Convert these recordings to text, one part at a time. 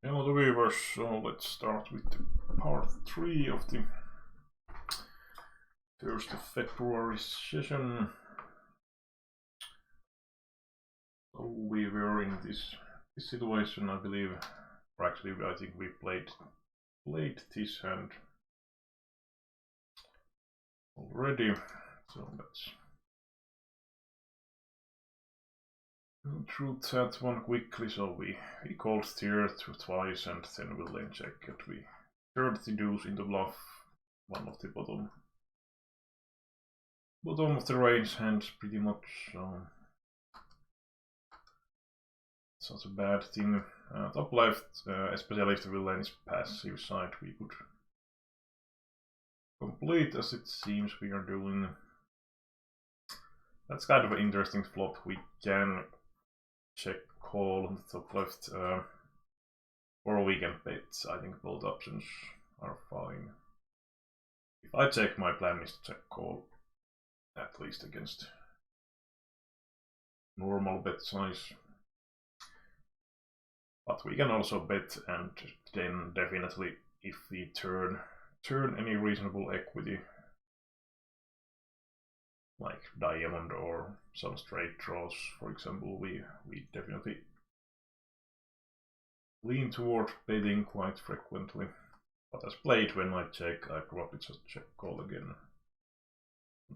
Hello the viewers, so let's start with the part 3 of the 1st of February session. So we were in this situation, I believe, or actually I think we played this hand already, so let's go through that one quickly. So we called tier twice and then we'll then check it. We turned the deuce into bluff, one of the bottom of the range hands pretty much, so it's not a bad thing. Top left, especially if the villain is passive side, we could complete as it seems we are doing. That's kind of an interesting flop. We can check call on the top left, or we can bet. I think both options are fine. If I check, my plan is to check call, at least against normal bet size. But we can also bet, and then definitely if we turn any reasonable equity, like diamond or some straight draws, for example, we definitely lean toward betting quite frequently. But as played, when I check, I probably just check call again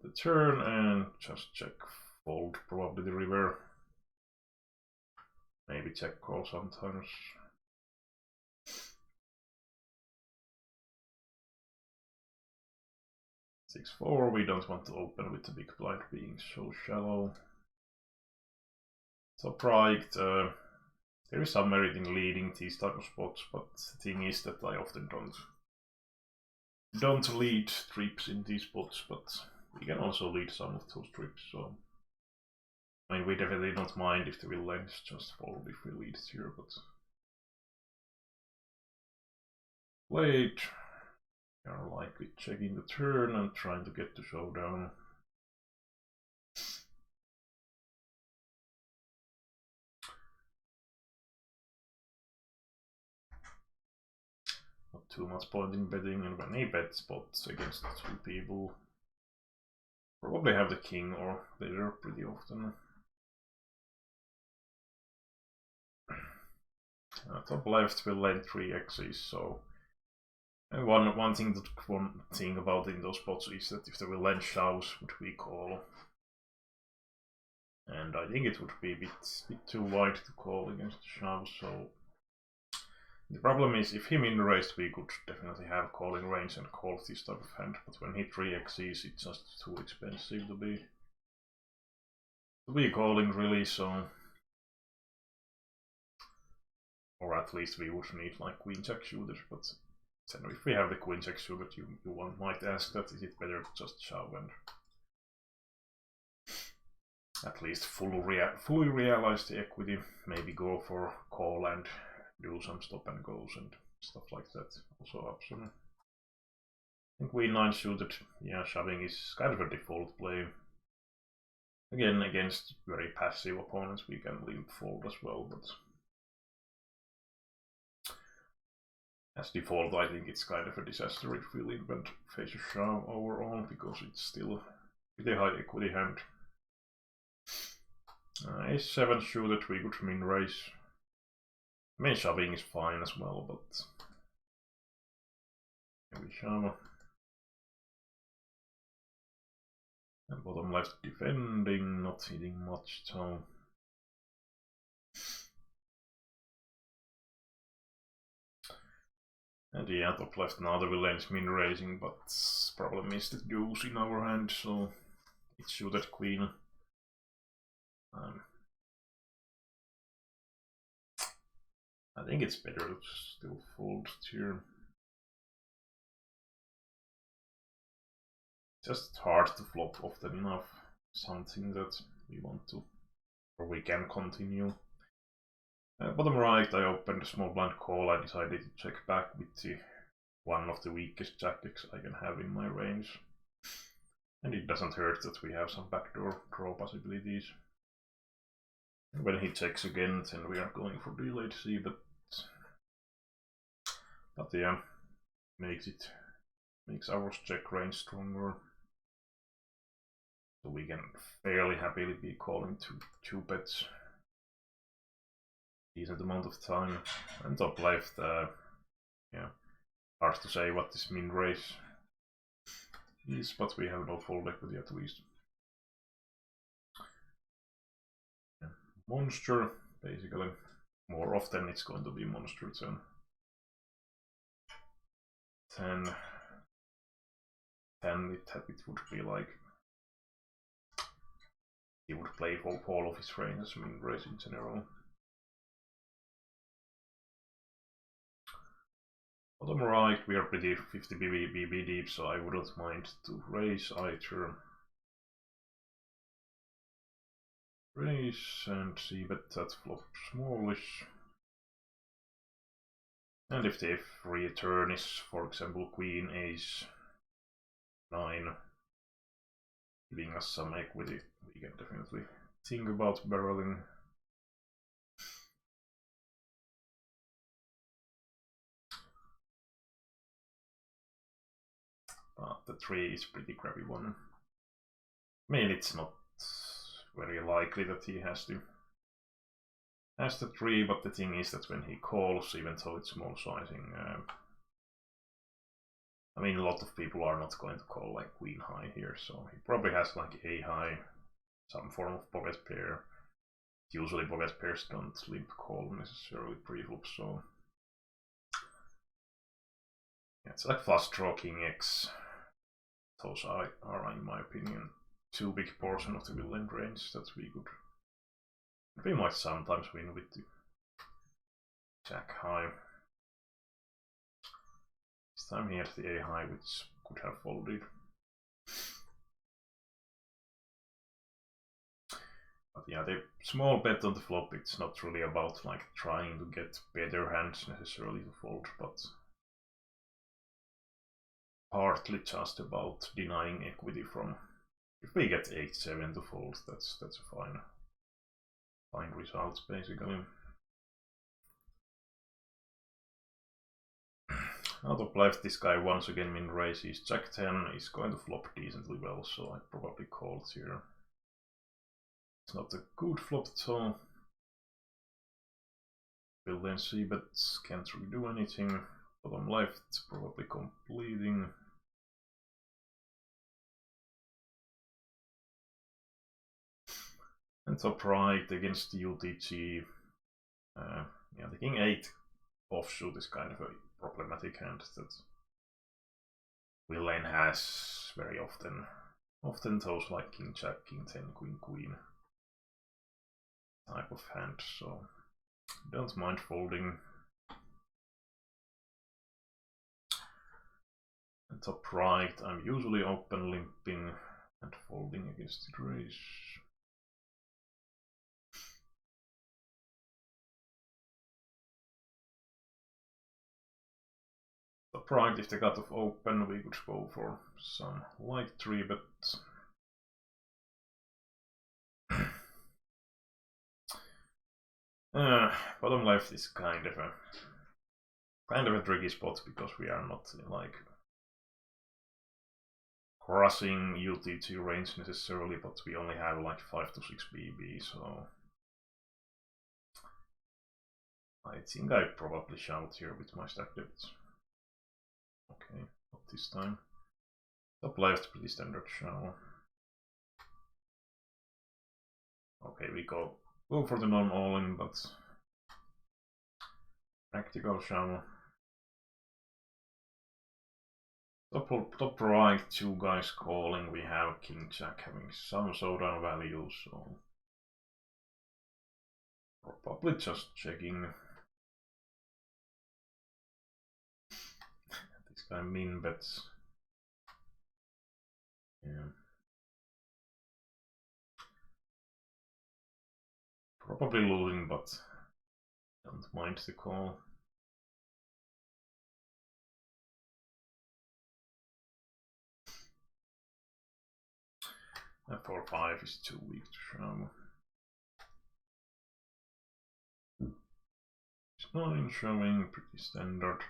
the turn and just check fold probably the river. Maybe check call sometimes. Six 4, we don't want to open with the big blind being so shallow. So pride, there is some merit in leading these type of spots, but the thing is that I often don't lead trips in these spots, but we can also lead some of those trips, so I mean we definitely don't mind if the villains just fold if we lead here, but late we are likely checking the turn and trying to get the showdown. Not too much point in betting, and when he bets spots against two people, probably have the king or leader pretty often. Top left will lend 3 x's, so one thing about in those spots is that if the villain shoves, which we call, and I think it would be a bit too wide to call against shove, so the problem is if he min-raised we could definitely have calling range and call this type of hand, but when he 3x's it's just too expensive to be calling really, so or at least we would need like queen jack suited, but then if we have the queen jack suited you might ask that is it better to just shove and at least fully realize the equity, maybe go for call and do some stop and goes and stuff like that, also option. I think queen 9 suited, yeah, shoving is kind of a default play. Again, against very passive opponents we can lean fold as well, but as default I think it's kind of a disaster if we invent face a shove overall, because it's still a pretty high equity hand. A7 suited we could min raise. I mean shoving is fine as well, but maybe shove. And bottom left defending, not hitting much, so and yeah, top left now the villain is min raising, but problem is the deuce in our hand, so it's suited queen. I think it's better to still fold here. Just hard to flop often enough something that we want to, or we can continue. Bottom right, I opened a small blind call. I decided to check back with the one of the weakest jacks I can have in my range. And it doesn't hurt that we have some backdoor draw possibilities. When he checks again, then we are going for delayed C, but But yeah, makes our check range stronger. So we can fairly happily be calling two bets decent amount of time. And top left, yeah, hard to say what this min raise is, but we have no fold equity at least. Yeah. Monster, basically. More often it's going to be monster turn. 10 it would be like he would play for all of his ranges, min raise in general. Bottom right, we are pretty 50 BB deep, so I wouldn't mind to raise either. Raise and see bet that flop smallish. And if the return is, for example, queen, ace, 9, giving us some equity, we can definitely think about barreling. But the 3 is pretty crappy one. I mean, it's not very likely that he has the 3, but the thing is that when he calls, even though it's small sizing, I mean, a lot of people are not going to call like queen high here, so he probably has like a high, some form of pocket pair. Usually pocket pairs don't limp call necessarily pre-flop, so yeah, it's like flush draw king x. Those are, in my opinion, too big portion of the villain range that we might sometimes win with the jack high. This time he has the a high, which could have folded. But yeah, the small bet on the flop, it's not really about like trying to get better hands necessarily to fold, but partly just about denying equity from, if we get 8-7 to fold, that's a fine result basically. Out of left, this guy once again min raises jack 10, is going to flop decently well, so I probably called here. It's not a good flop at all. Will then see, but can't really do anything. Bottom left, probably completing. And top right against the UTG. Yeah, the king 8 offshoot is kind of a problematic hand that Villain has very often. Often those like king jack, king 10, queen queen type of hand, so don't mind folding. And top right, I'm usually open limping and folding against the raise. Top right, if the cutoff open, we could go for some light 3, but bottom left is kind of a tricky spot because we are not like crushing UTG range necessarily, but we only have like 5 to 6 BB, so I think I probably shout here with my stack depths. Okay, not this time. Top left, pretty standard shell. Okay, we go for the non-all-in, but practical shell. Top right, 2 guys calling. We have king jack having some showdown value, so probably just checking. This guy min bets. Yeah. Probably losing, but don't mind the call. And 4-5 is too weak to show. It's 9 showing, pretty standard.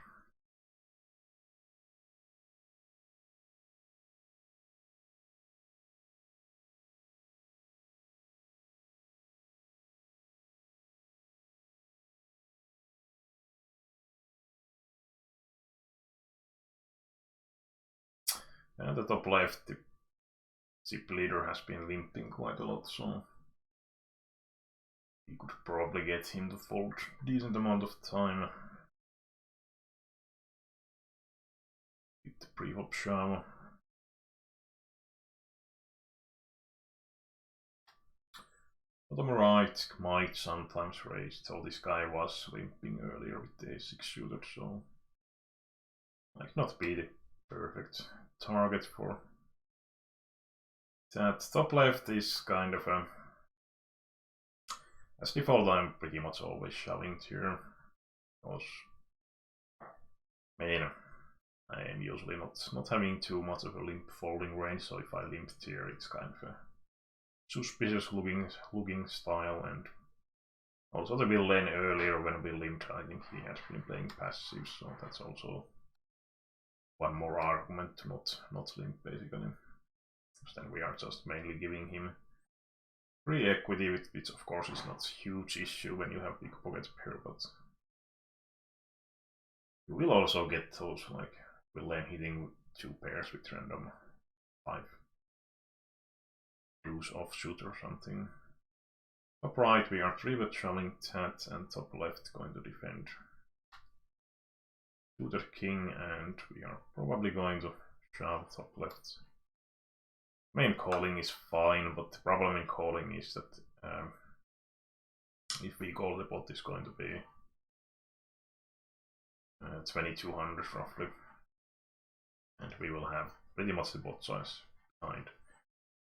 And the top left, the ship leader has been limping quite a lot, so we could probably get him to fold a decent amount of time. With the pre-flop shove. Bottom right might sometimes raise, so this guy was limping earlier with the a6 shooter, so might not be the perfect target for that. Top left is kind of a... As default, I'm pretty much always shoving here, because I mean, I am usually not having too much of a limp folding range, so if I limp here, it's kind of a suspicious looking style. And also the villain earlier when we limped, I think he had been playing passive, so that's also one more argument to not limp basically. Because then we are just mainly giving him free equity, which of course is not a huge issue when you have big pocket pair, but you will also get those like villain hitting 2 pairs with random 5 deuce offshoot or something. Top right we are 3-bet shoving that, and top left going to defend suitor king, and we are probably going to shove top left. Main calling is fine, but the problem in calling is that if we call, the pot is going to be 2200 roughly, and we will have pretty much the pot size behind.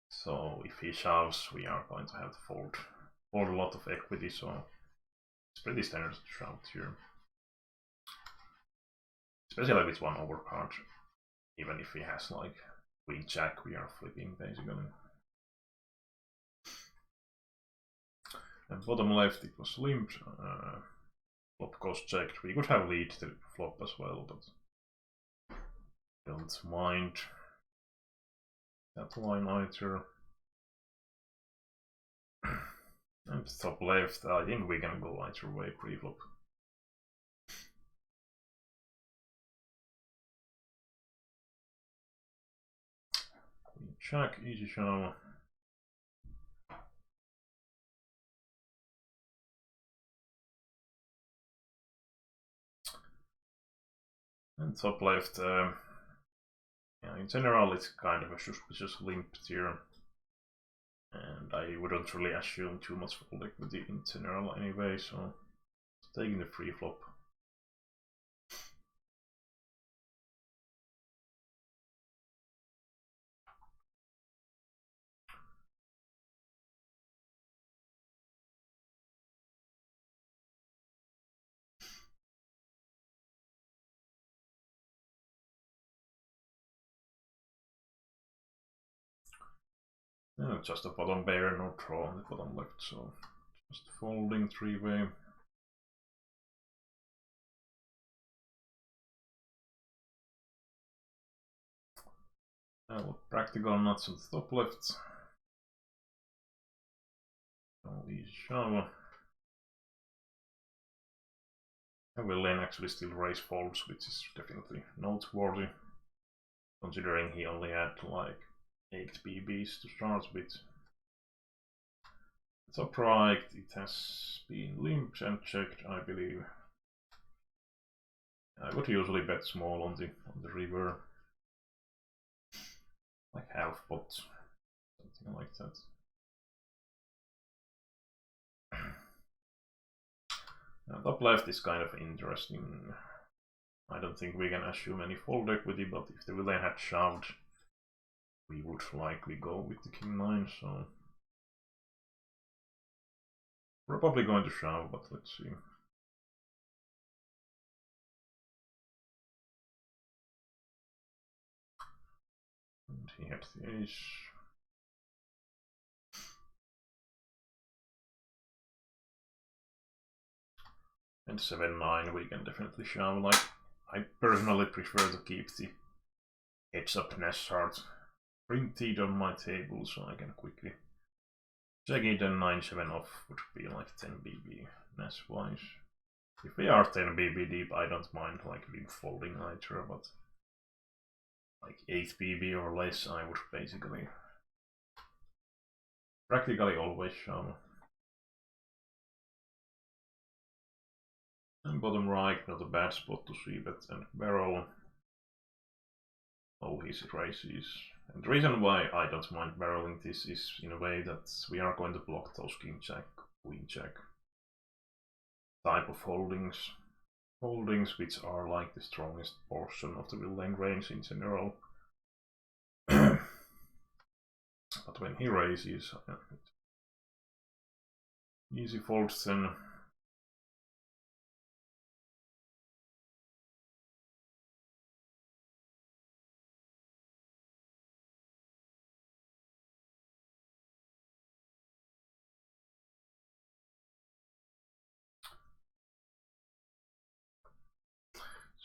So if he shoves, we are going to have to fold a lot of equity, so it's pretty standard to shove here. Especially with one overcard, even if he has like queen jack, we are flipping basically. And bottom left it was limped, flop goes checked. We could have lead the flop as well, but don't mind that line either. And top left, I think we can go either way pre-flop. Queen jack, easy shove. And top left, yeah, in general it's kind of a suspicious limp here. And I wouldn't really assume too much fold equity in general anyway, so taking the free flop. No, just a bottom pair, no draw on the bottom left, so just folding 3-way. Now practical nuts on the top left. No easy shove. And will then actually still raise folds, which is definitely noteworthy, considering he only had like 8 BBs to start with. Top right, it has been limped and checked, I believe. I would usually bet small on the river, like half pot, something like that. Now, top left is kind of interesting. I don't think we can assume any fold equity, but if the villain had shoved, we would likely go with the king 9, so probably going to shove, but let's see. And he had the ace. And 7-9 we can definitely shove. Like, I personally prefer to keep the heads up nest card printed on my table so I can quickly check it, and 9-7 off would be like 10 BB nest wise. If we are 10 BB deep, I don't mind like folding either, but like 8 BB or less, I would basically practically always shove. And bottom right, not a bad spot to see, but and barrel. Oh, his races. And the reason why I don't mind barreling this is in a way that we are going to block those king jack, queen jack type of holdings. Holdings which are like the strongest portion of the villain range in general. But when he raises, easy folds then.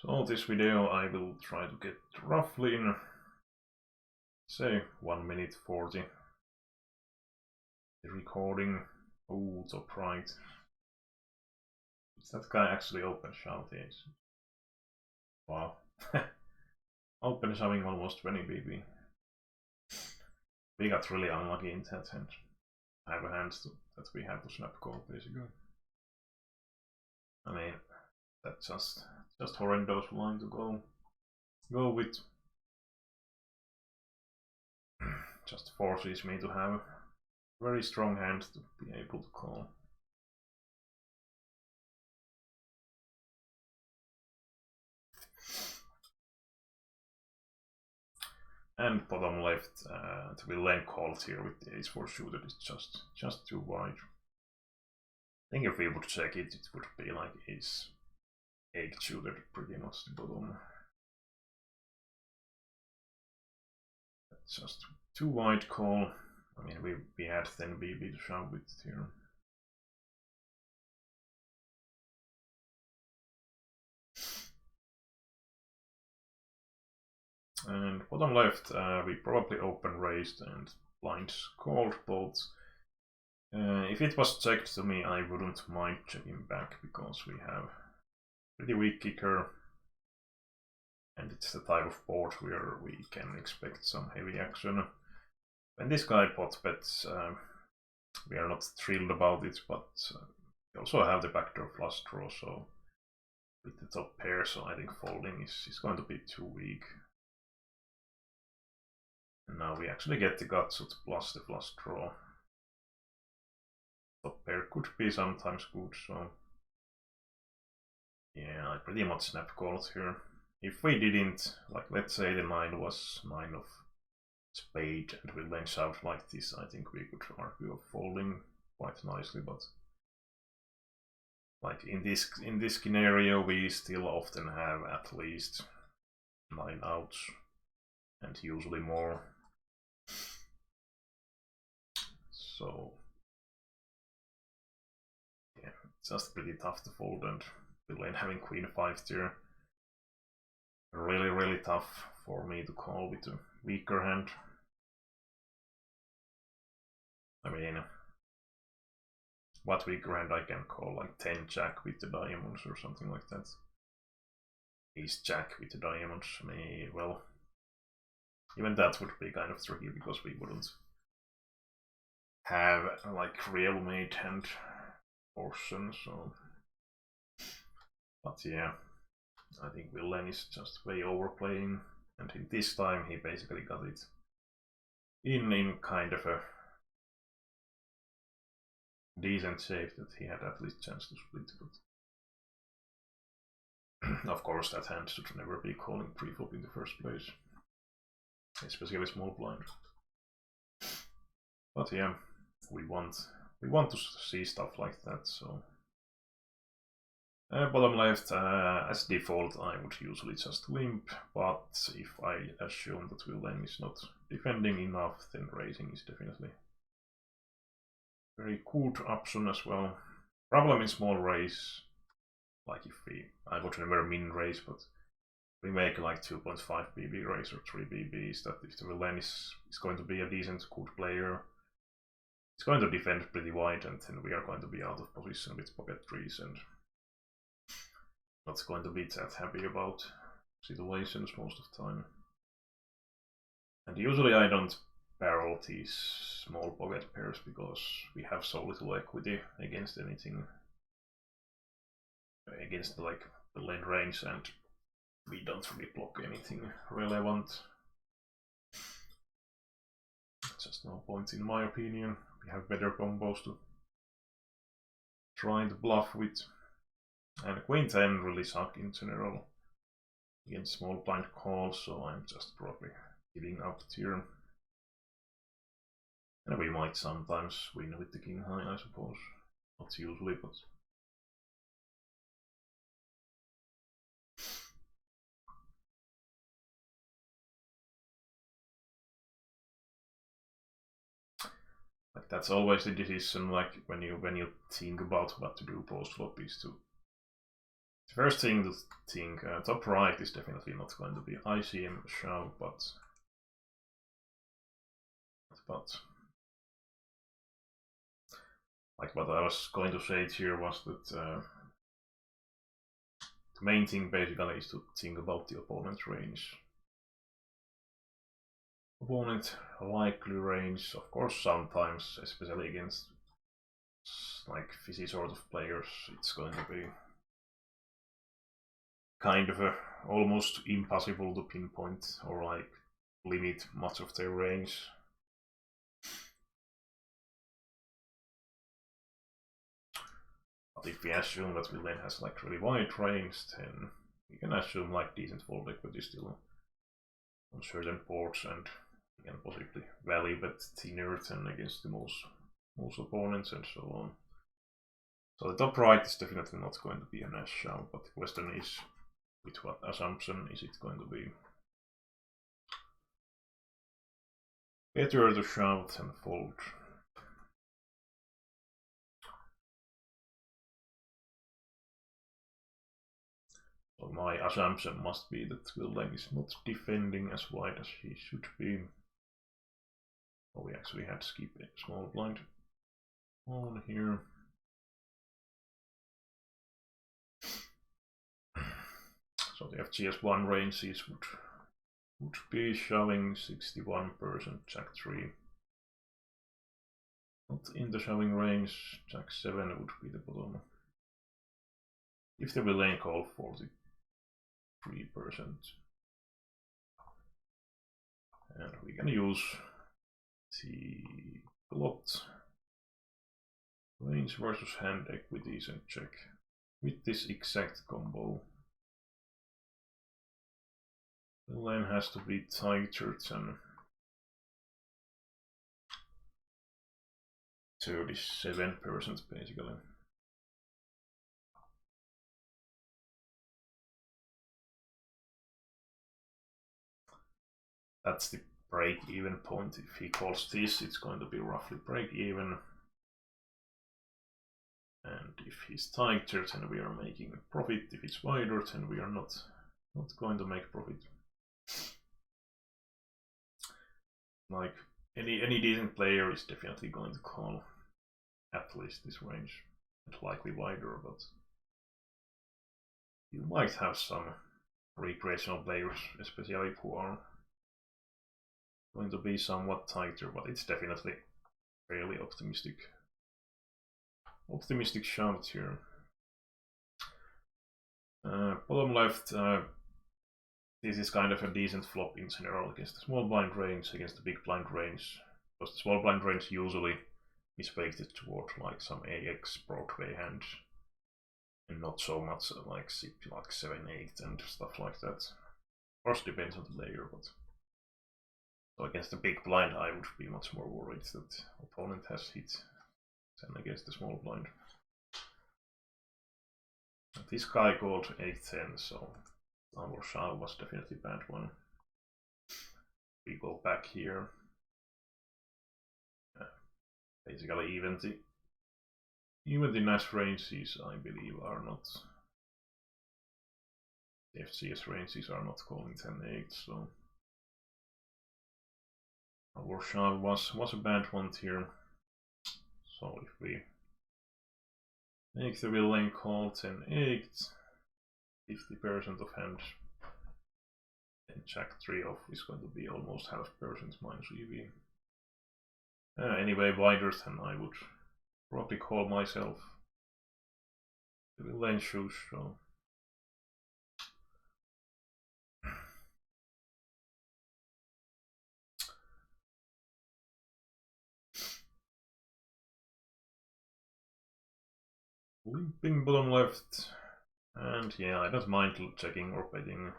So this video I will try to get roughly in, say, 1 minute 40. The recording. Oh, top right. Is that guy actually open shove? Yes. Wow. Open shoving almost 20 BB. We got really unlucky in that hand. I have a hand that we have to snap call basically. I mean, that's just horrendous line to go with. Just forces me to have a very strong hand to be able to call. And bottom left, the villain called here with the ace-4 suited is just too wide. I think if we would check it, it would be like ace-8 suited pretty much the bottom. That's just too wide call. I mean, we had 10 BB to shove with here. And bottom left, we probably open raised and blinds called both. If it was checked to me, I wouldn't mind checking back because we have pretty weak kicker. And it's the type of board where we can expect some heavy action. When this guy pot bets, we are not thrilled about it, but we also have the backdoor flush draw, so with the top pair, so I think folding is going to be too weak. And now we actually get the gutshoot plus the flush draw. Top pair could be sometimes good, so yeah, I pretty much snap called here. If we didn't, like let's say the 9 was 9 of spade and we then shove like this, I think we could argue of folding quite nicely, but like in this scenario we still often have at least 9 outs and usually more. So yeah, it's just pretty tough to fold, and villain having queen 5 there. Really tough for me to call with a weaker hand. I mean, what weaker hand I can call, like 10 jack with the diamonds or something like that. Ace jack with the diamonds, well, even that would be kind of tricky because we wouldn't have like real made hand portion, so. But yeah, I think villain is just way overplaying, and in this time he basically got it in kind of a decent shape that he had at least chance to split, but of course that hand should never be calling preflop in the first place, especially with small blind. But yeah, we want to see stuff like that, so bottom left, as default I would usually just limp, but if I assume that villain is not defending enough, then raising is definitely very good option as well. Problem in small raise, like if I would never min raise, but we make like 2.5 BB raise or 3 BB, is that if the villain is going to be a decent good player, it's going to defend pretty wide, and then we are going to be out of position with pocket trees and not going to be that happy about situations most of the time. And usually I don't barrel these small pocket pairs because we have so little equity against anything, against like the lane range, and we don't really block anything relevant. Just no point in my opinion. We have better combos to try to bluff with. And Queen 10 really suck in general against small blind calls, so I'm just probably giving up here. And we might sometimes win with the King High, I suppose. Not usually, but like that's always the decision. Like when you think about what to do post flop is to the first thing to think. Top right is definitely not going to be ICM shove, but like what I was going to say here was that the main thing basically is to think about the opponent's range. Opponent likely range, of course, sometimes, especially against like fizzy sort of players, it's going to be kind of almost impossible to pinpoint or like limit much of their range. But if we assume that Villain has like really wide range, then we can assume like decent fold equity still on certain boards, and we can possibly value bet thinner than against the most opponents and so on. So the top right is definitely not going to be an S shove, but the question is with what assumption is it going to be better to shove than fold. So my assumption must be that Villain is not defending as wide as he should be. Oh, we actually had to skip a small blind on here. So the FGS1 ranges would be shoving 61%, Jack 3. Not in the shoving range, Jack 7 would be the bottom. If the Villain call 43%. And we can use the plot range versus hand equities and check with this exact combo. The lane has to be tighter than 37% basically. That's the break-even point. If he calls this, it's going to be roughly break-even. And if he's tighter, then we are making a profit. If it's wider, then we are not going to make profit. Like any decent player is definitely going to call at least this range, and likely wider, but you might have some recreational players, especially who are going to be somewhat tighter, but it's definitely fairly optimistic shot here. Bottom left, this is kind of a decent flop in general against the small blind range, against the big blind range, because the small blind range usually is weighted toward like some AX Broadway hands, and not so much like 7-8 and stuff like that. Of course, depends on the layer, but so against the big blind, I would be much more worried that opponent has hit than against the small blind. This guy called 8-10, so our shove was definitely a bad one. We go back here. Basically, even the Nash ranges, I believe, are not. The FCS ranges are not calling 10-8, so our shove was a bad one here. So if we make the Villain call 10-8, 50% of hand Then Jack 3 off is going to be almost half percent minus EV. Anyway, wider than I would probably call myself. The lane shoes, so. Limping bottom left, and yeah, I don't mind checking or betting.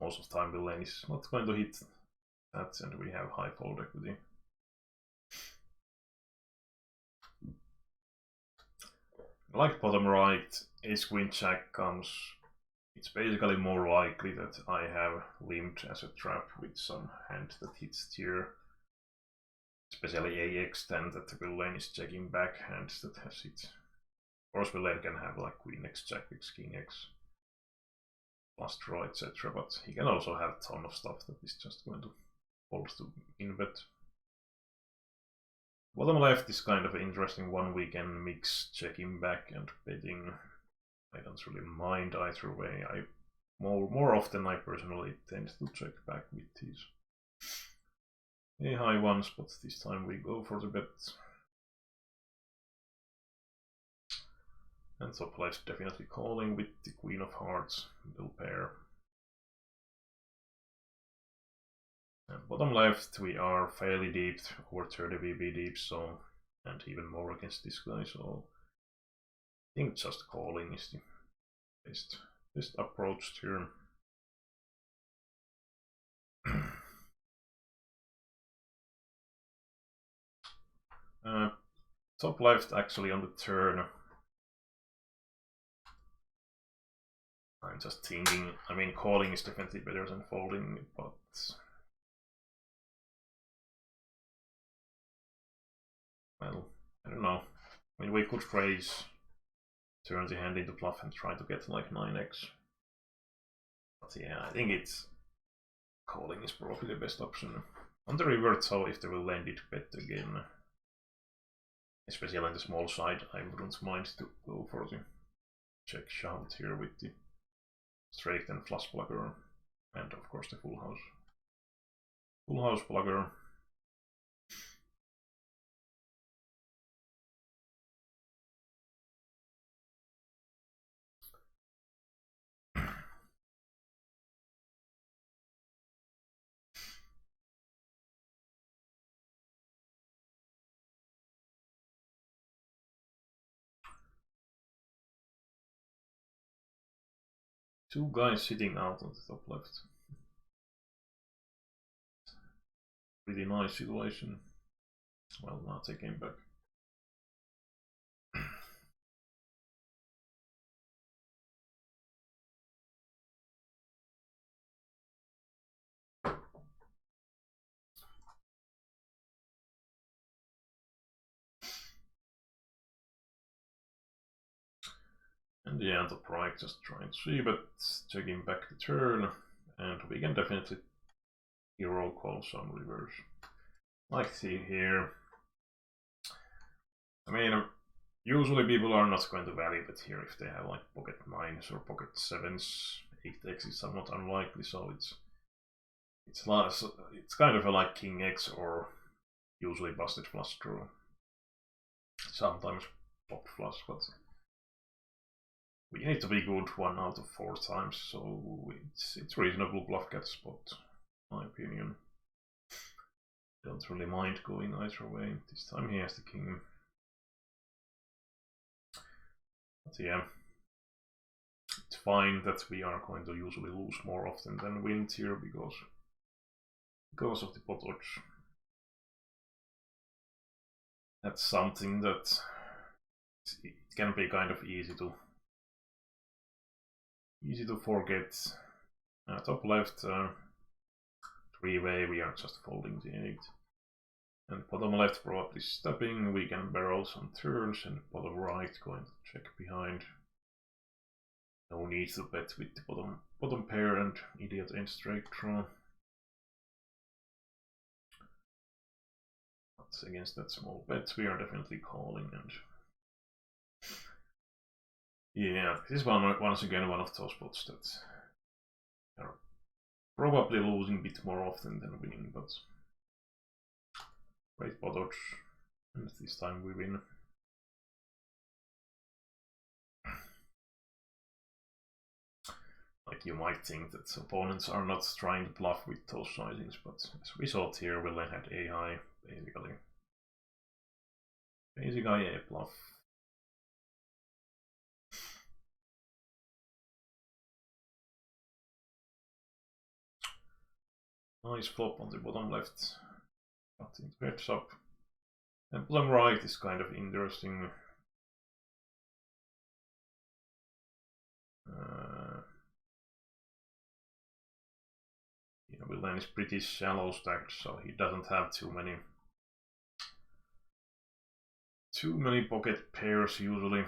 Most of the time the lane is not going to hit that, and we have high fold equity. Like bottom right, ace queen jack comes, it's basically more likely that I have limped as a trap with some hand that hits tier. Especially AX than that the villain is checking back hands that has it. Of course, villain can have like Queen X, Jack X, King X, plus draw, etc. But he can also have a ton of stuff that is just going to fold to invert. Bottom left is kind of an interesting one. We can mix checking back and betting. I don't really mind either way. More often I personally tend to check back with these high ones, but this time we go for the bet. And top left definitely calling with the Queen of Hearts, middle pair. And bottom left we are fairly deep, over 30 VB deep, so, and even more against this guy, so I think just calling is the best approach here. Top left actually on the turn. I'm just thinking, I mean, calling is definitely better than folding, but well, I don't know. I mean, we could raise, turn the hand into bluff and try to get like 9x. But yeah, I think it's calling is probably the best option. On the river, so if they will land it bet again, especially on the small side, I wouldn't mind to go for the check shout here with the straight and flush plugger, and of course the full house. Full house plugger. Two guys sitting out on the top left. Pretty nice situation. Well, now they came back. And yeah, the right just trying to see, but checking back the turn, and we can definitely hero call some reverse. Like see here. I mean, usually people are not going to value it here if they have like pocket 9s or pocket 7s. 8x is somewhat unlikely, so it's kind of like King X or usually busted flush draw. Sometimes pop flush, but we need to be good 1 out of 4 times, so it's reasonable bluff get spot, in my opinion. Don't really mind going either way. This time he has the king. But yeah, it's fine that we are going to usually lose more often than win here because of the pot odds. That's something that it can be kind of easy to forget. Top left, 3-way, we are just folding the 8. And bottom left probably stepping, we can barrel some turns, and bottom right going to check behind. No need to bet with the bottom pair and idiot end straight draw. But against that small bet we are definitely calling, and yeah, this is once again one of those spots that are Probably losing a bit more often than winning, but great pot dodge, and this time we win. Like, you might think that opponents are not trying to bluff with those sizings, but as we saw here, Ville had a high, basically. Basic IA bluff. Nice flop on the bottom left, but it heads up. And bottom right is kind of interesting. Ville is pretty shallow stacked, so he doesn't have too many pocket pairs usually.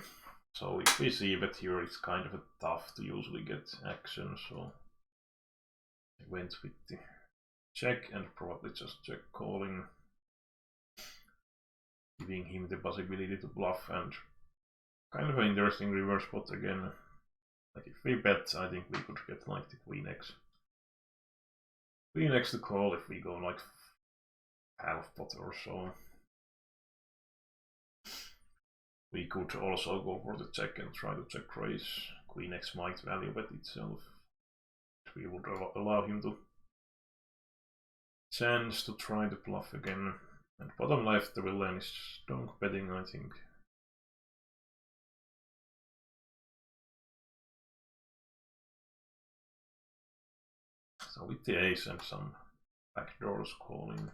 So if we see bet here, it's kind of tough to usually get action. So I went with the check and probably just check calling, giving him the possibility to bluff, and kind of an interesting reverse pot again. Like, if we bet, I think we could get like the Queen X. Queen X to call if we go like half pot or so. We could also go for the check and try to check raise. Queen X might value bet itself. We would allow him to chance to try to bluff again. And bottom left, the villain is donk betting, I think. So with the ace and some backdoors calling.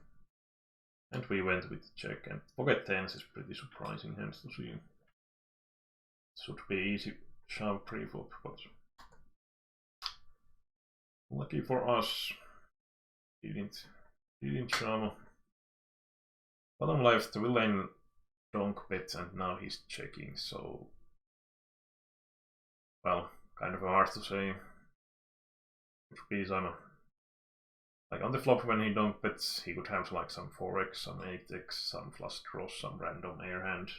And we went with the check, and pocket tens is pretty surprising hands to see. Should be easy shove pre-flop, but lucky for us, didn't shove. Bottom left, the villain donk bet, and now he's checking, so well, kind of hard to say. Which piece I'm like on the flop when he donk bets, he could have like some 4x, some 8x, some flush draws, some random air hand.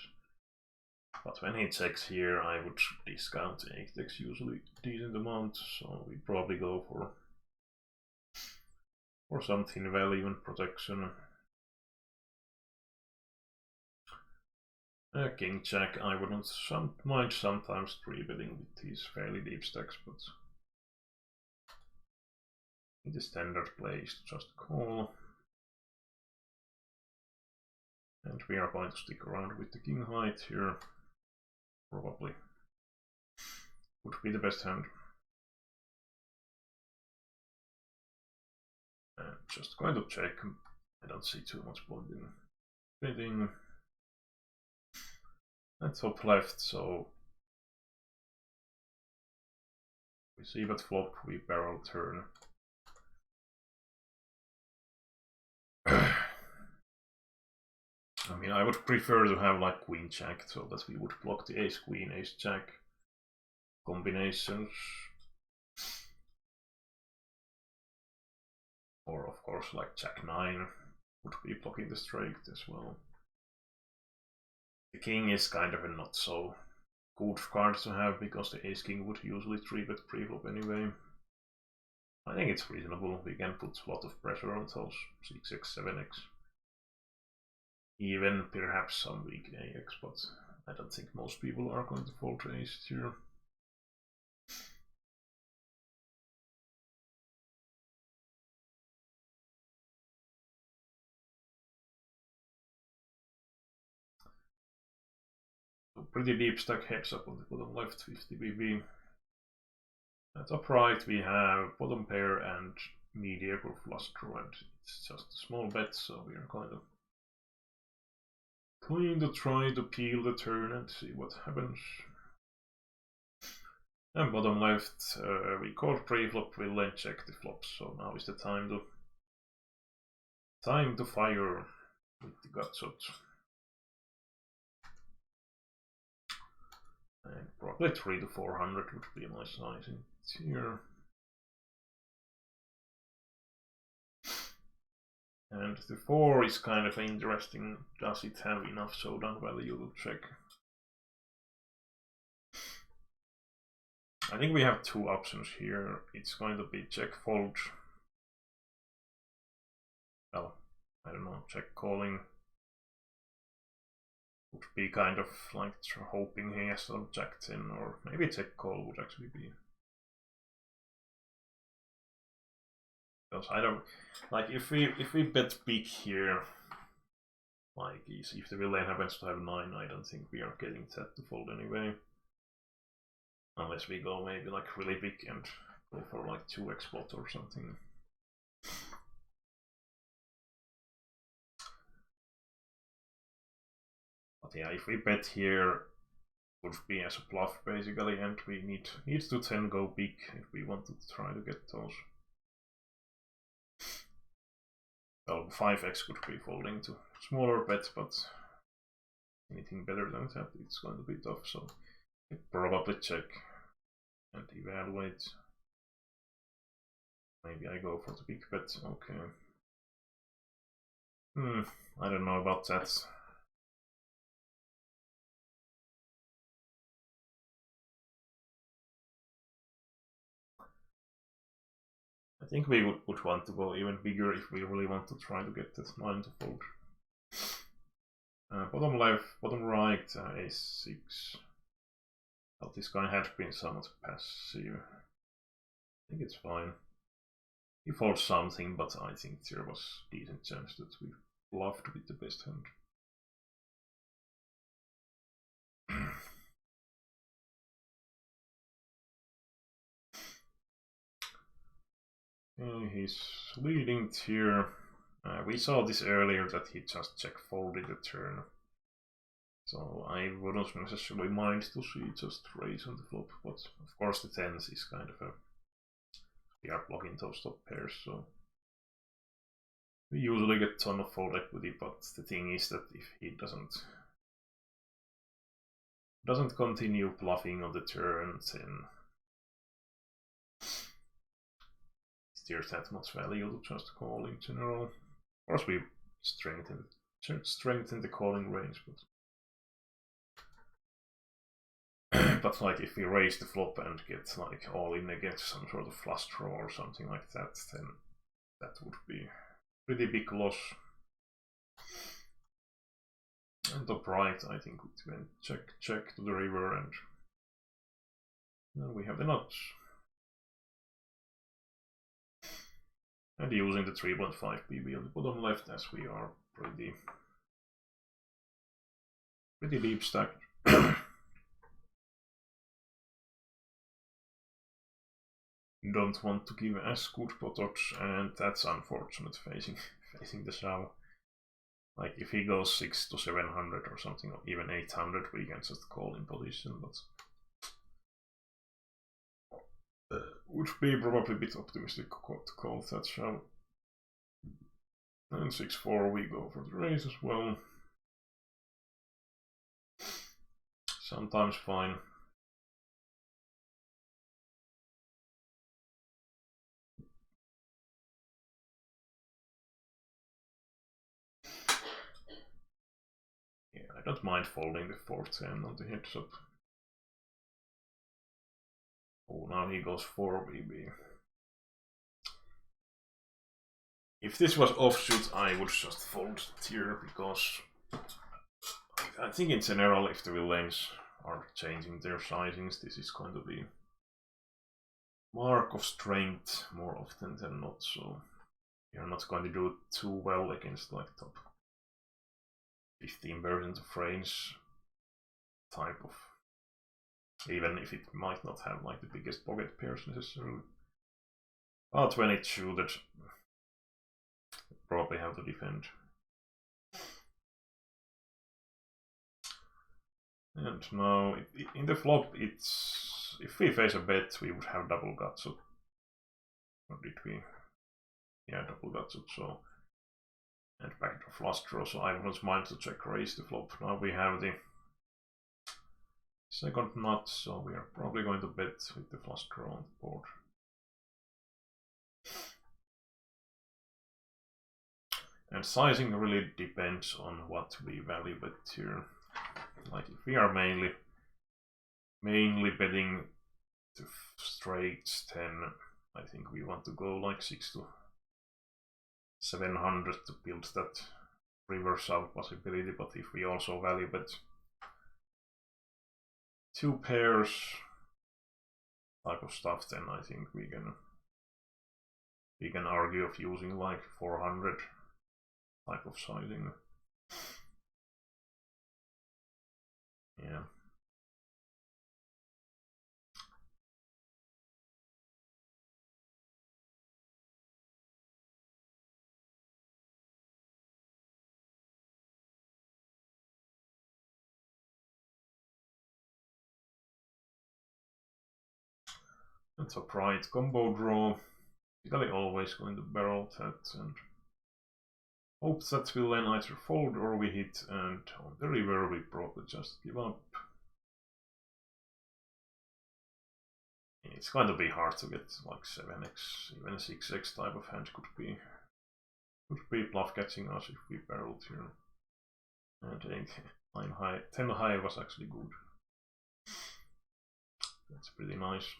But when he checks here, I would discount 8x usually decent amount, so we probably go for something value and protection. King Jack, I wouldn't mind sometimes 3-betting with these fairly deep stacks, but in the standard play is just call. And we are going to stick around with the king height here. Probably would be the best hand. And just going to check. I don't see too much point in betting. And top left, so we see that flop, we barrel turn. I mean, I would prefer to have like Queen Jack, so that we would block the Ace Queen, Ace Jack combinations. Or of course like Jack 9 would be blocking the straight as well. The King is kind of a not so good card to have, because the Ace King would usually 3-bet pre-flop anyway. I think it's reasonable, we can put a lot of pressure on those 6x, 7x. Even perhaps some weak AX, but I don't think most people are going to fold to ace here. So pretty deep stack heads up on the bottom left, 50 BB. At top right we have bottom pair and mediocre flush draw, and it's just a small bet, so we are kind of going to try to peel the turn and see what happens. And bottom left, we called pre-flop, we'll then check the flops, so now is the time to fire with the gut shot. And probably 300 to 400 would be my sizing here. And the 4 is kind of interesting. Does it have enough showdown value to check? I think we have two options here. It's going to be check fold I don't know, check calling would be kind of like hoping he has sort of jacked in, or maybe check call would actually be. Because I don't like if we bet big here, like if the villain happens to have 9, I don't think we are getting that to fold anyway. Unless we go maybe like really big and go for like 2x plot or something. But yeah, if we bet here, would be as a bluff basically, and we need to 10 go big if we want to try to get those. Well, 5x could be folding to smaller bets, but anything better than that, it's going to be tough. So probably check and evaluate. Maybe I go for the big bet. Okay. I don't know about that. I think we would want to go even bigger if we really want to try to get that 9 to fold. Bottom left, bottom right, a6. Well, this guy had been somewhat passive. I think it's fine. He folds something, but I think there was decent chance that we bluffed with the best hand. He's leading here. We saw this earlier that he just check folded the turn. So I wouldn't necessarily mind to see just raise on the flop, but of course the 10s is kind of a... We are blocking those top pairs, so... We usually get a ton of fold equity, but the thing is that if he doesn't continue bluffing on the turn, then there's that much value to just call in general. Of course we strengthen the calling range, but like if we raise the flop and get like all in against some sort of flush draw or something like that, then that would be pretty big loss. And top right, I think we went check to the river, and we have the nuts. And using the 3.5 PB on the bottom left, as we are pretty deep stacked. Don't want to give as good pot odds, and that's unfortunate facing the shove. Like if he goes 6 to 700 or something, or even 800, we can just call in position, but would be probably a bit optimistic to call that shove. And 6-4 we go for the raise as well. Sometimes fine. Yeah, I don't mind folding the 4-10 on the heads up. Oh, now he goes 4 BB. If this was offsuit, I would just fold here, because I think in general, if the villains are changing their sizings, this is going to be mark of strength more often than not, so you're not going to do too well against like top 15% of range type of, even if it might not have like the biggest pocket pairs necessarily. But when it's suited, probably have to defend. And now in the flop, it's if we face a bet, we would have double gutsut. Or did we? Yeah, double gutsut. So and backdoor flush draw. So I wouldn't mind to check raise the flop. Now we have the second nut, so we are probably going to bet with the flush draw on the board. And sizing really depends on what we value bet here. Like if we are mainly betting the straights, then I think we want to go like 6 to 700 to build that reverse out possibility, but if we also value bet 2 pairs type of stuff, then I think we can argue of using like 400 type of sizing. Yeah. That's a right combo draw. Basically always going to barrel that and hope that will then either fold or we hit, and on the river we probably just give up. It's going to be hard to get like 7x, even a 6x type of hand could be bluff catching us if we barreled here. And I think 10 high was actually good. That's pretty nice.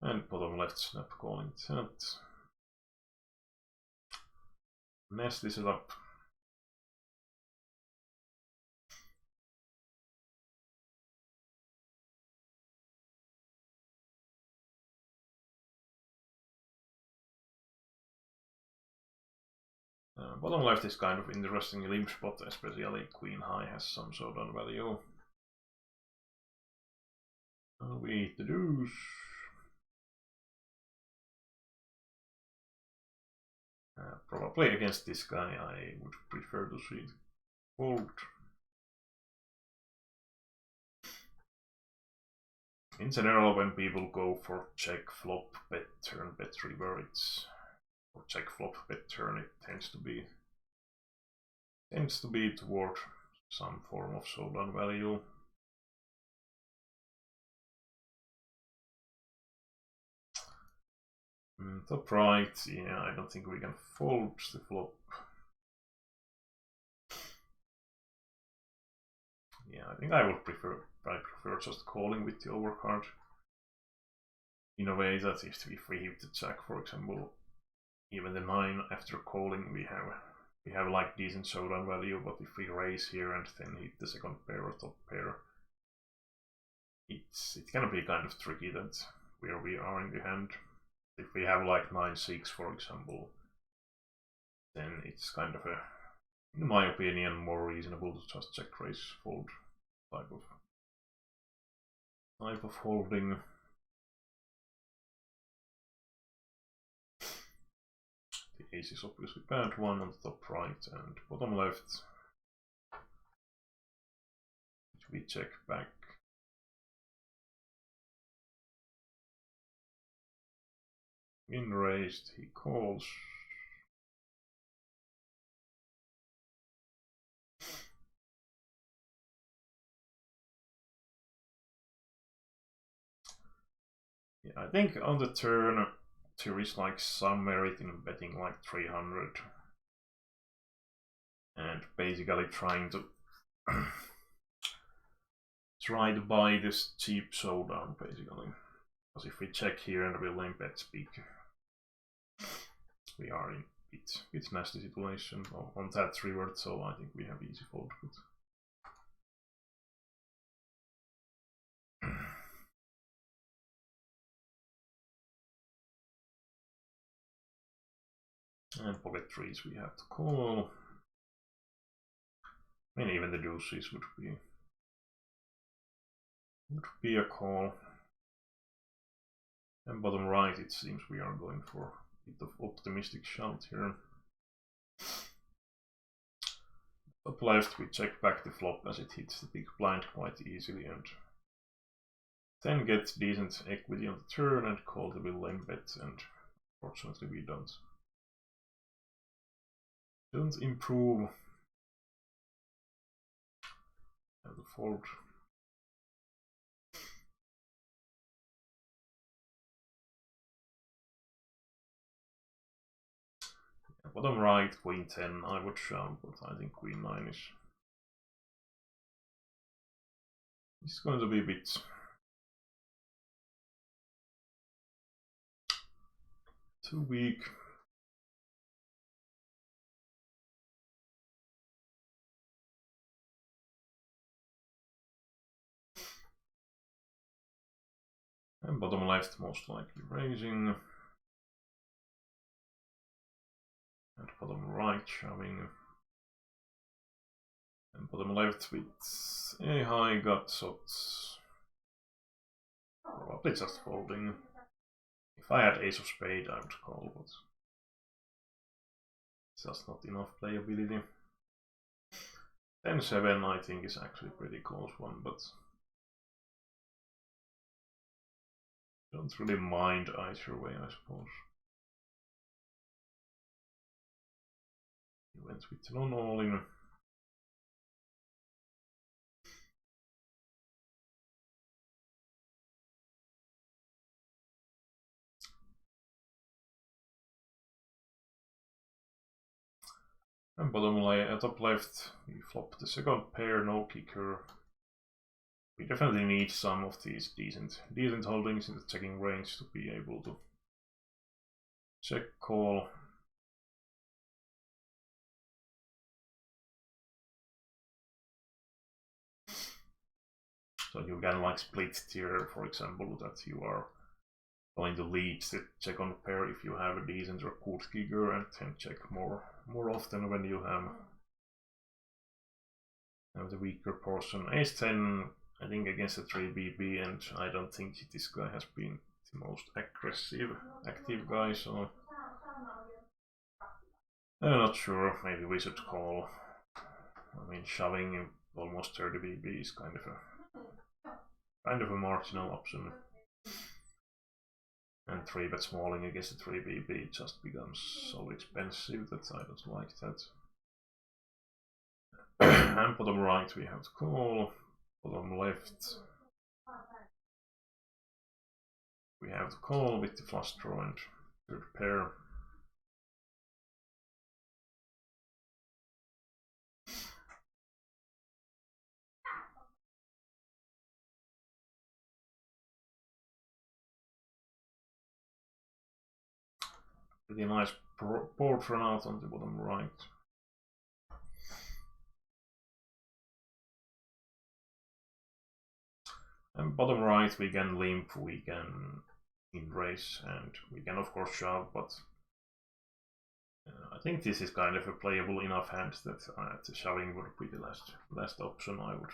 And bottom left snap calling that. Nasty setup. Bottom left is kind of interesting limp spot, especially queen high has some showdown value. We eat the deuce. Probably against this guy I would prefer to see it fold. In general, when people go for check flop bet turn bet river, or check flop bet turn, it tends to be toward some form of showdown value. Top right, yeah, I don't think we can fold the flop. Yeah, I think I prefer just calling with the overcard. In a way that if we hit the jack, for example, even the 9 after calling, we have like decent showdown value, but if we raise here and then hit the second pair or top pair, it's gonna be kind of tricky that where we are in the hand. If we have like 9-6 for example, then it's kind of in my opinion, more reasonable to just check raise fold type of holding. The ace is obviously bad one on the top right and bottom left. We check back. In raised, he calls. Yeah, I think on the turn there is like some merit in betting like 300 and basically trying to buy this cheap showdown basically. Because if we check here and we lane bet big, we are in it's nasty situation on that river, so I think we have easy fold. And pocket threes we have to call. I mean, even the deuces would be a call. And bottom right, it seems we are going for a bit of optimistic shot here. Top left, we check back the flop as it hits the big blind quite easily and then get decent equity on the turn and call the big lane bet, and fortunately we don't improve. And the fold. Bottom right, queen 10, I would shove, but I think queen 9 is going to be a bit too weak. And bottom left, most likely raising. And bottom right, shoving. And bottom left with a high gut shot. Probably just folding. If I had ace of spade, I would call, but it's just not enough playability. 10-7 I think is actually a pretty close one, but don't really mind either way, I suppose. He went with non-all-in. And bottom top left, we flop the second pair, no kicker. We definitely need some of these decent holdings in the checking range to be able to check call. So you can like split tier, for example, that you are going to lead the check on pair if you have a decent or good kicker, and then check more often when you have the weaker portion. Ace 10, I think, against the 3BB, and I don't think this guy has been the most aggressive, active guy, so I'm not sure. Maybe we should call. I mean, shoving almost 30 BB is kind of a marginal option. And 3-bet smalling against the 3BB just becomes so expensive that I don't like that. And bottom right we have to call, bottom left we have to call with the flush draw and third pair. Pretty nice board run out on the bottom right. And bottom right we can limp, we can in raise, and we can of course shove, but I think this is kind of a playable enough hand that the shoving would be the last option I would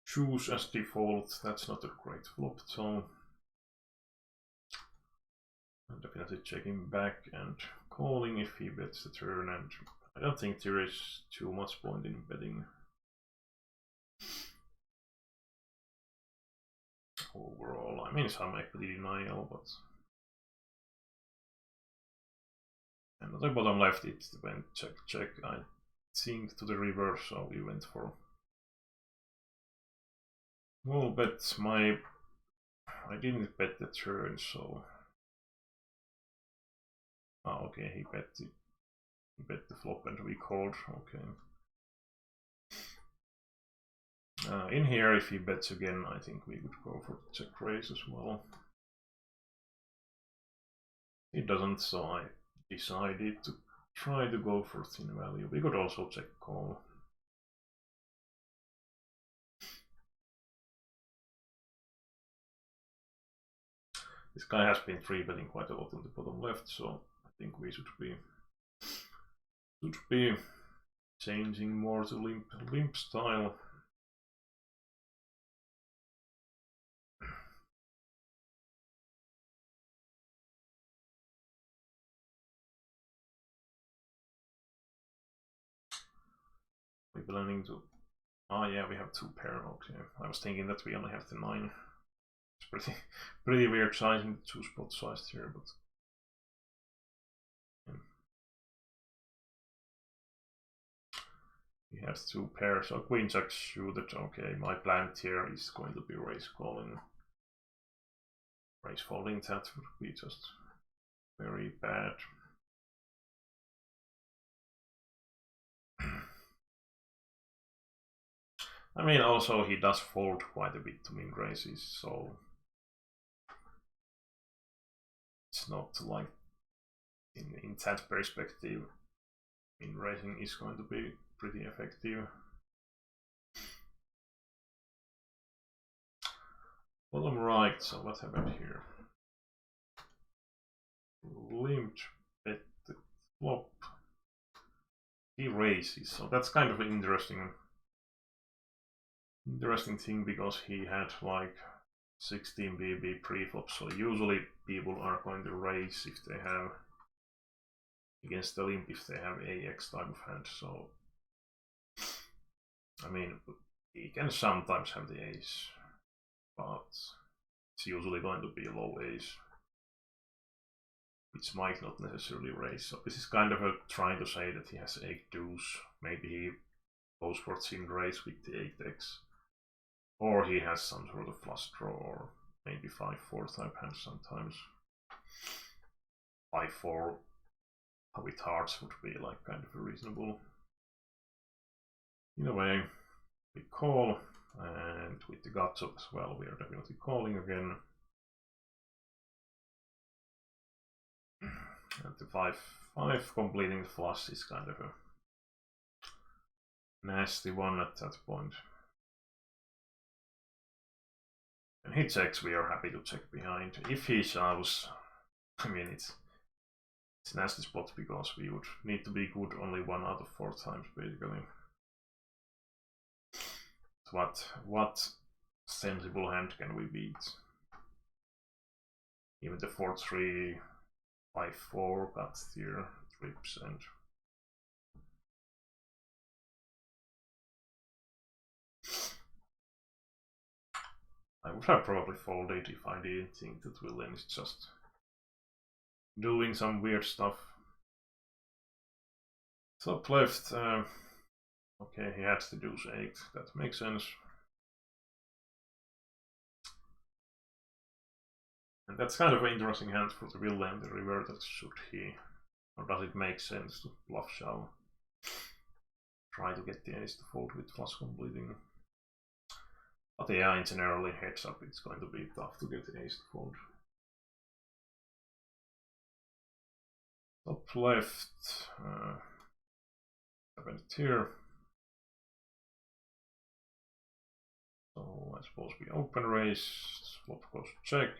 choose as default. That's not a great flop, so I'm definitely checking back and calling if he bets the turn, and I don't think there is too much point in betting overall. I mean, some equity denial, but and at the bottom left it went check. I think to the reverse, so we went for well bet. I didn't bet the turn, so okay, he bet the flop and we called. Okay. In here, if he bets again, I think we would go for the check raise as well. He doesn't, so I decided to try to go for thin value. We could also check call. This guy has been 3-betting quite a lot on the bottom left, so I think we should be changing more to limp style. We're planning to. Oh yeah, we have 2 pair. Okay, I was thinking that we only have the 9. It's pretty weird sizing the 2 spot size here, but we have 2 pairs. So queen jack suited. Okay, my plan here is going to be raise calling. Raise folding, that would be just very bad. I mean, also he does fold quite a bit to min raises, so it's not like in that perspective, min raising is going to be pretty effective. Bottom right, so what happened here? Limped, bet the flop. He raises, so that's kind of an interesting thing because he had like 16 BB pre-flop, so usually people are going to raise if they have against the limp if they have AX type of hand. So I mean, he can sometimes have the ace, but it's usually going to be a low ace, which might not necessarily raise. So this is kind of a trying to say that he has 8 deuce. Maybe he goes for thin raise with the 8x, or he has some sort of flush draw, or maybe 5-4 type hand sometimes. 5-4 with hearts would be like kind of a reasonable. In a way, we call, and with the guts up as well, we are definitely calling again. And the 5-5 completing the flush is kind of a nasty one at that point. And he checks, we are happy to check behind. If he shoves, I mean it's a nasty spot because we would need to be good only 1 out of 4 times basically. So what sensible hand can we beat? Even the 4-3, 5-4 got here, trips, and I would have probably folded if I didn't think that Villain is just doing some weird stuff. Top left, okay, he has to do 8, that makes sense. And that's kind of an interesting hand for the Villain, the river, that should he, or does it make sense to bluff shove? Try to get the ace to fold with flush completing. But yeah, in generally heads up, it's going to be tough to get the ace to fold. Top left, 7 here. So I suppose we open raise, flop goes checked,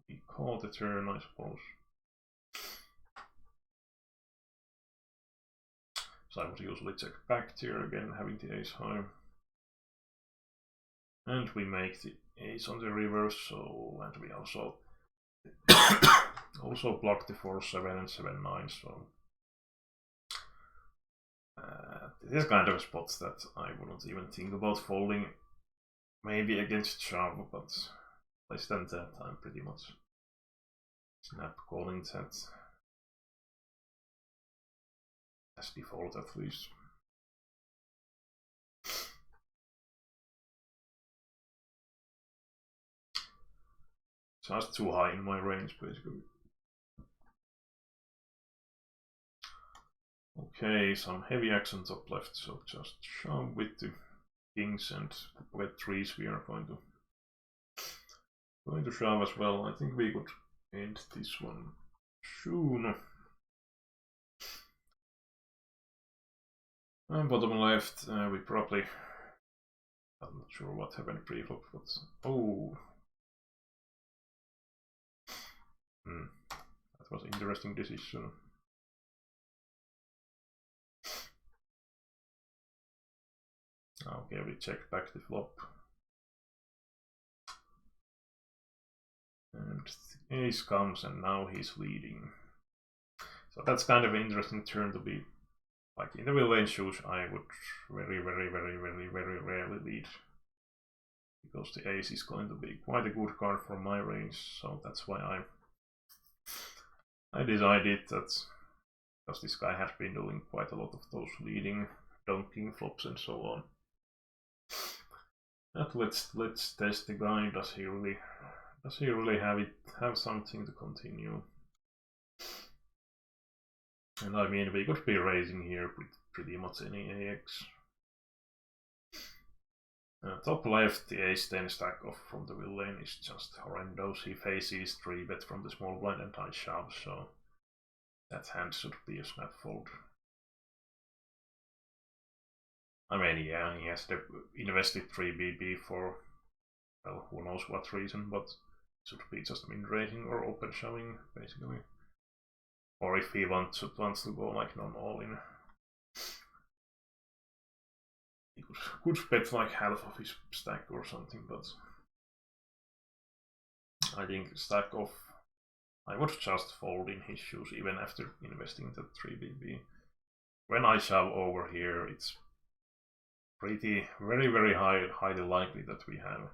we call the turn, I suppose. So I would usually check back tier again, having the ace high. And we make the ace on the reverse, so, and we also also block the 4-7 and 7-9, so this is kind of a spot that I wouldn't even think about folding. Maybe against shove, but less than that I'm pretty much snap calling that as default at least. Just too high in my range basically. Okay, some heavy action top left, so just shove with the kings and pocket threes we are going to shove as well. I think we could end this one soon. And bottom left, we probably, I'm not sure what happened pre-flop, but oh, that was an interesting decision. Okay, we check back the flop. And the ace comes and now he's leading. So that's kind of an interesting turn to be. Like in the Villain shoes, I would very rarely lead. Because the ace is going to be quite a good card from my range, so that's why I decided that, because this guy has been doing quite a lot of those leading, donking flops and so on. But let's test the guy. Does he really have something to continue? And I mean, we could be raising here with pretty much any AX. Top left, the ace-10 stack off from the Villain is just horrendous. He faces 3-bet from the small blind and I shove, so that hand should be a snap fold. I mean, yeah, he has the invested 3 BB for well, who knows what reason, but it should be just min raising or open shoving, basically. Or if he wants to go like non-all in, he could bet like half of his stack or something, but I think stack of, I would just fold in his shoes even after investing the 3BB. When I shove over here, it's pretty very highly likely that we have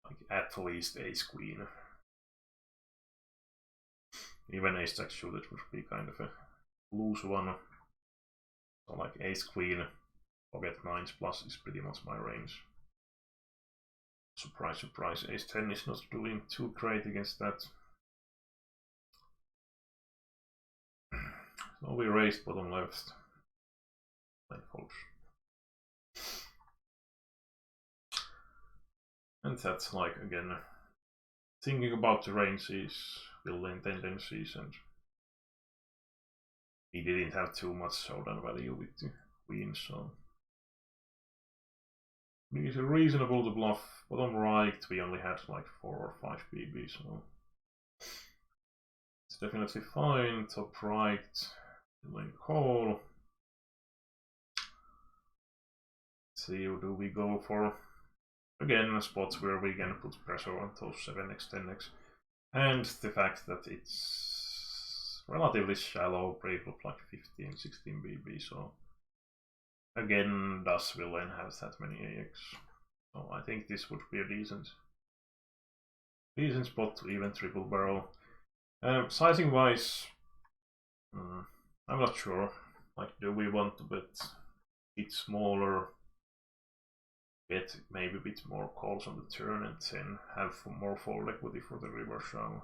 like at least ace queen. Even ace jack suited would be kind of a loose one. So like ace queen, pocket nines plus is pretty much my range. Surprise, surprise, ace 10 is not doing too great against that. So we raised bottom left. Plain folks. And that's like, again, thinking about the ranges, building tendencies, and he didn't have too much showdown value with the queen, so it is reasonable to bluff. Bottom right, we only had like 4 or 5 BB, so it's definitely fine. Top right, lane call. Let's see, what do we go for? Again, spots where we can put pressure on those 7x, 10x, and the fact that it's relatively shallow pre-flop, like 15, 16 BB, so again, does villain have that many AX? So I think this would be a decent spot to even triple barrel. Sizing wise, I'm not sure. Like, do we want to bet it smaller? Get maybe a bit more calls on the turn and then have more fold equity for the river shove.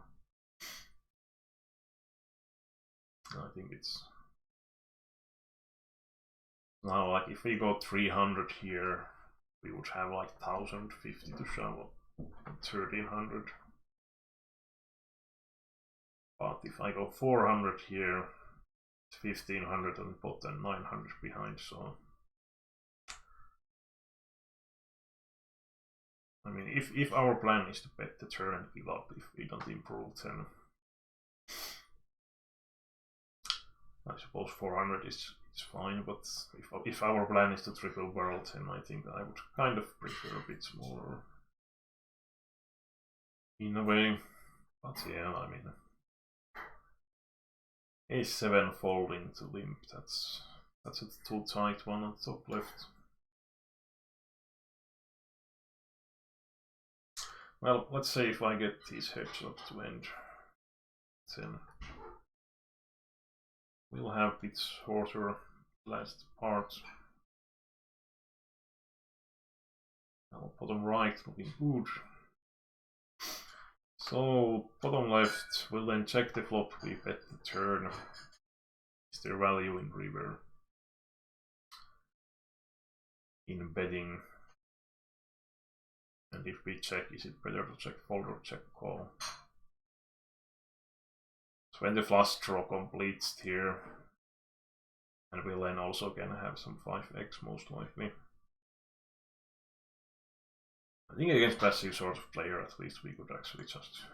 I think it's now like if we go 300 here, we would have like 1050 to shove 1300. But if I go 400 here, it's 1500 on pot and 900 behind, so I mean, if our plan is to bet the turn and give up if we don't improve, then I suppose 400 is fine, but if our plan is to triple barrel, then I think I would kind of prefer a bit smaller in a way. But yeah, I mean, a7 folding to limp, that's a too tight one on top left. Well, let's say if I get these heads up to end, then we'll have a bit shorter last part. Now bottom right looking good. So bottom left, we'll then check the flop, we bet the turn. Is there value in river? In betting? And if we check, is it better to check fold or check call? So when the flush draw completes here, and we'll then also gonna have some 5x most likely. I think against passive sort of player at least we could actually just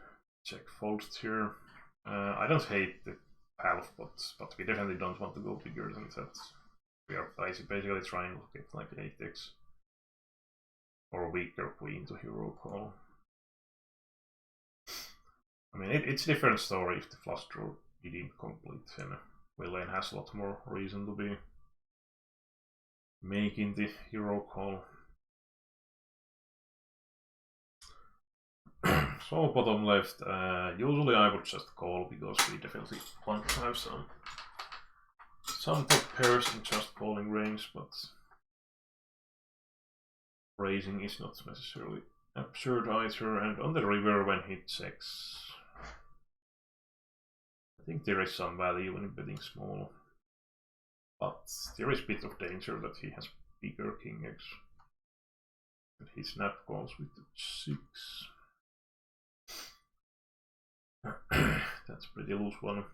check fold here. I don't hate the half, but we definitely don't want to go bigger than that. We are basically trying to get like 8x or weaker queen to hero call. I mean, it's a different story if the flush draw didn't complete, then Villain has a lot more reason to be making the hero call. So bottom left, usually I would just call because we definitely want to have some top pairs in just calling range, but raising is not necessarily absurd either. And on the river when he checks, I think there is some value in betting small, but there is a bit of danger that he has bigger king X and he snap calls with the 6. That's a pretty loose one.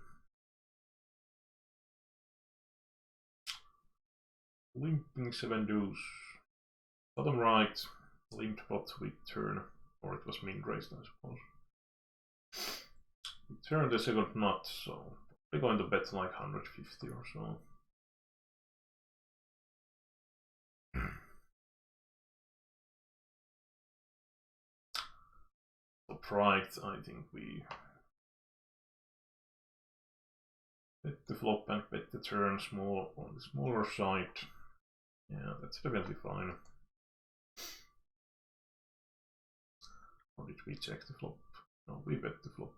Limping 7 deuce. Bottom right, limped bot with turn, or it was min raised, I suppose. We turn the second nut, so we're going to bet like 150 or so. Top right, I think we bet the flop and bet the turn small on the smaller side. Yeah, that's definitely fine. Or did we check the flop? No, we bet the flop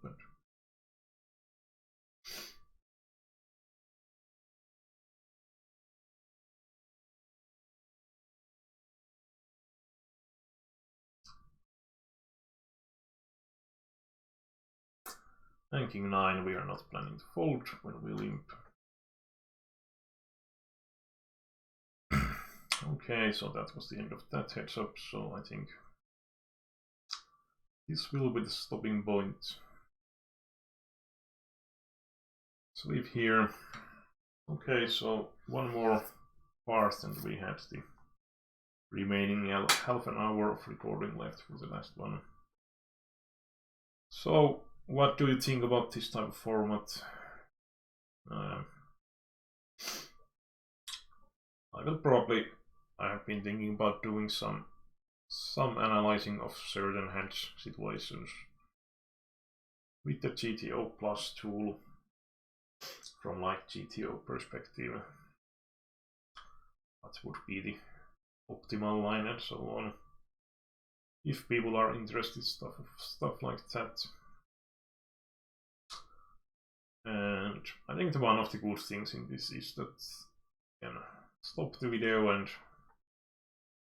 and king 9, we are not planning to fold when we limp. Okay, so that was the end of that heads up, so I think this will be the stopping point. So leave here. Okay, so one more part and we had the remaining half an hour of recording left for the last one. So what do you think about this type of format? I have been thinking about doing some analyzing of certain hand situations with the GTO Plus tool from like GTO perspective. What would be the optimal line and so on. If people are interested stuff like that. And I think one of the good things in this is that you can stop the video and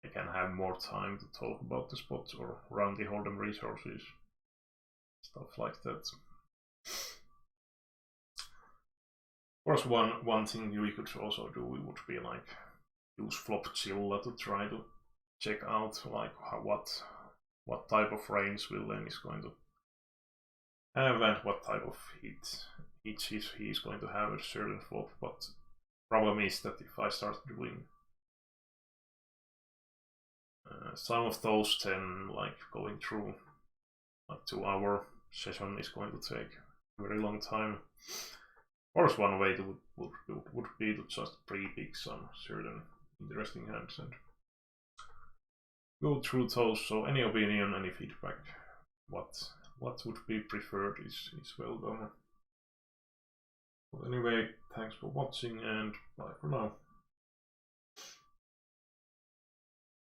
I can have more time to talk about the spots or run the hold'em resources, stuff like that. Of course, one thing we could also do would be like use Flopzilla to try to check out like what type of range Willen is going to have and what type of hit he is going to have a certain flop. But problem is that if I start doing some of those, then like going through like 2-hour session is going to take a very long time. Of course, one way would be to just pre-pick some certain interesting hands and go through those. So any opinion, any feedback, what would be preferred is welcome. Well, anyway, thanks for watching and bye for now.